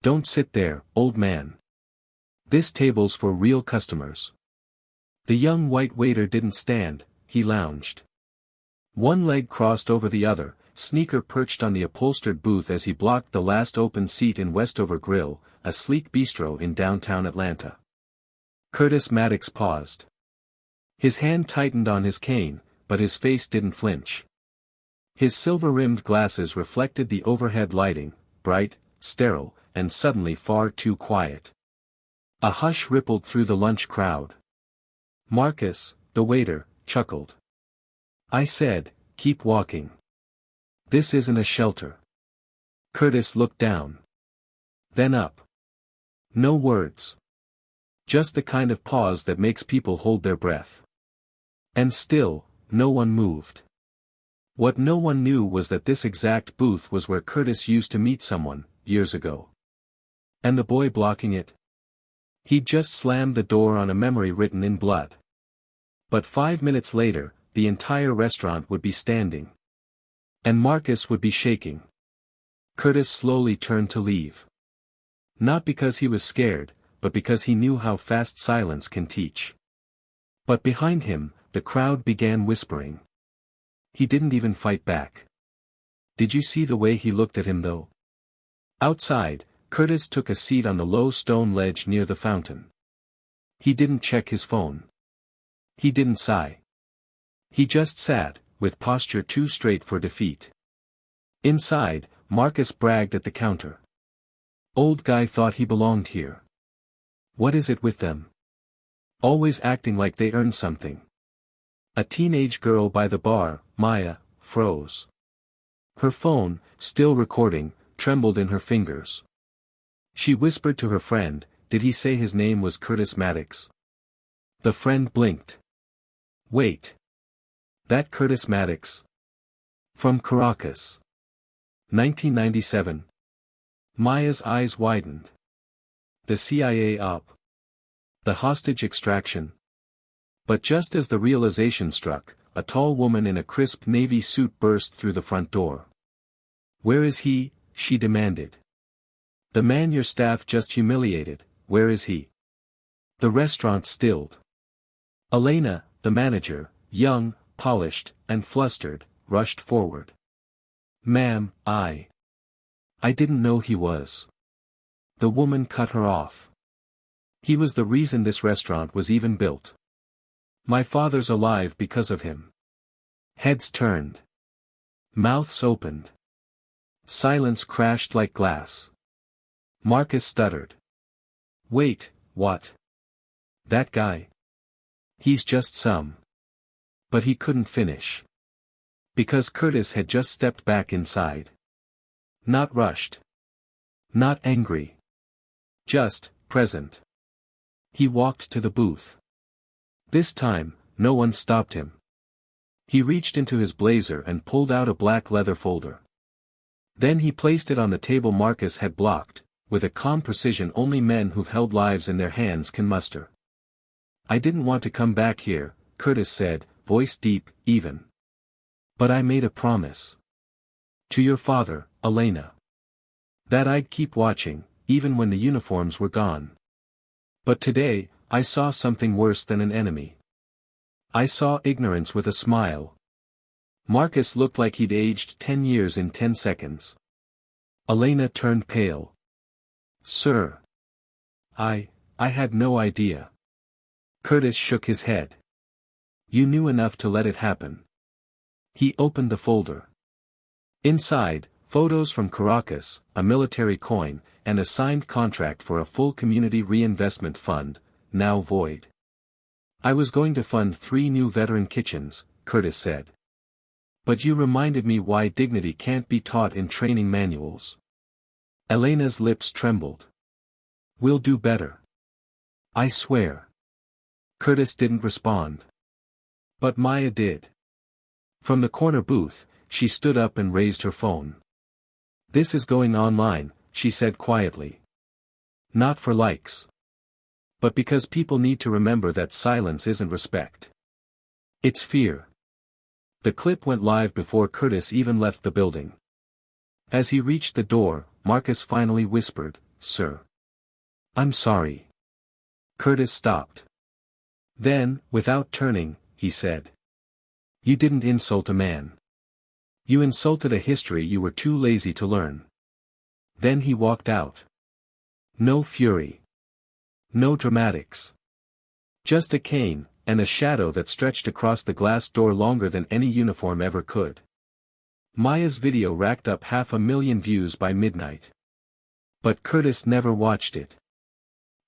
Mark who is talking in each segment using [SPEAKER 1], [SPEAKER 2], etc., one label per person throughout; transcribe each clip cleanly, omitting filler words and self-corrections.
[SPEAKER 1] Don't sit there, old man. This table's for real customers. The young white waiter didn't stand, he lounged. One leg crossed over the other, sneaker perched on the upholstered booth as he blocked the last open seat in Westover Grill, a sleek bistro in downtown Atlanta. Curtis Maddox paused. His hand tightened on his cane, but his face didn't flinch. His silver-rimmed glasses reflected the overhead lighting, bright, sterile, and suddenly far too quiet. A hush rippled through the lunch crowd. Marcus, the waiter, chuckled. I said, keep walking. This isn't a shelter. Curtis looked down. Then up. No words. Just the kind of pause that makes people hold their breath. And still, no one moved. What no one knew was that this exact booth was where Curtis used to meet someone, years ago. And the boy blocking it? He'd just slammed the door on a memory written in blood. But 5 minutes later, the entire restaurant would be standing. And Marcus would be shaking. Curtis slowly turned to leave. Not because he was scared, but because he knew how fast silence can teach. But behind him, the crowd began whispering. He didn't even fight back. Did you see the way he looked at him though? Outside, Curtis took a seat on the low stone ledge near the fountain. He didn't check his phone. He didn't sigh. He just sat, with posture too straight for defeat. Inside, Marcus bragged at the counter. Old guy thought he belonged here. What is it with them? Always acting like they earned something. A teenage girl by the bar, Maya, froze. Her phone, still recording, trembled in her fingers. She whispered to her friend, did he say his name was Curtis Maddox? The friend blinked. Wait. That Curtis Maddox? From Caracas. 1997. Maya's eyes widened. The CIA op. The hostage extraction. But just as the realization struck, a tall woman in a crisp navy suit burst through the front door. Where is he? She demanded. The man your staff just humiliated, where is he? The restaurant stilled. Elena, the manager, young, polished, and flustered, rushed forward. Ma'am, I didn't know he was. The woman cut her off. He was the reason this restaurant was even built. My father's alive because of him. Heads turned. Mouths opened. Silence crashed like glass. Marcus stuttered. Wait, what? That guy? He's just some. But he couldn't finish. Because Curtis had just stepped back inside. Not rushed. Not angry. Just, present. He walked to the booth. This time, no one stopped him. He reached into his blazer and pulled out a black leather folder. Then he placed it on the table Marcus had blocked, with a calm precision only men who've held lives in their hands can muster. I didn't want to come back here, Curtis said, voice deep, even. But I made a promise. To your father, Elena. That I'd keep watching, even when the uniforms were gone. But today, I saw something worse than an enemy. I saw ignorance with a smile. Marcus looked like he'd aged 10 years in 10 seconds. Elena turned pale. Sir. I had no idea. Curtis shook his head. You knew enough to let it happen. He opened the folder. Inside, photos from Caracas, a military coin, and a signed contract for a full community reinvestment fund, now void. I was going to fund 3 new veteran kitchens, Curtis said. But you reminded me why dignity can't be taught in training manuals. Elena's lips trembled. We'll do better. I swear. Curtis didn't respond. But Maya did. From the corner booth, she stood up and raised her phone. This is going online, she said quietly. Not for likes. But because people need to remember that silence isn't respect. It's fear. The clip went live before Curtis even left the building. As he reached the door, Marcus finally whispered, sir. I'm sorry. Curtis stopped. Then, without turning, he said. You didn't insult a man. You insulted a history you were too lazy to learn. Then he walked out. No fury. No dramatics. Just a cane, and a shadow that stretched across the glass door longer than any uniform ever could. Maya's video racked up 500,000 views by midnight. But Curtis never watched it.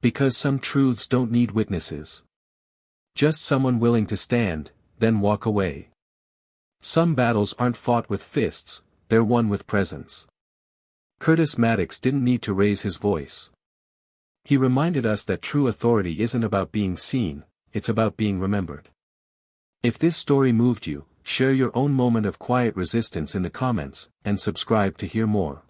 [SPEAKER 1] Because some truths don't need witnesses. Just someone willing to stand, then walk away. Some battles aren't fought with fists, they're won with presence. Curtis Maddox didn't need to raise his voice. He reminded us that true authority isn't about being seen, it's about being remembered. If this story moved you, share your own moment of quiet resistance in the comments, and subscribe to hear more.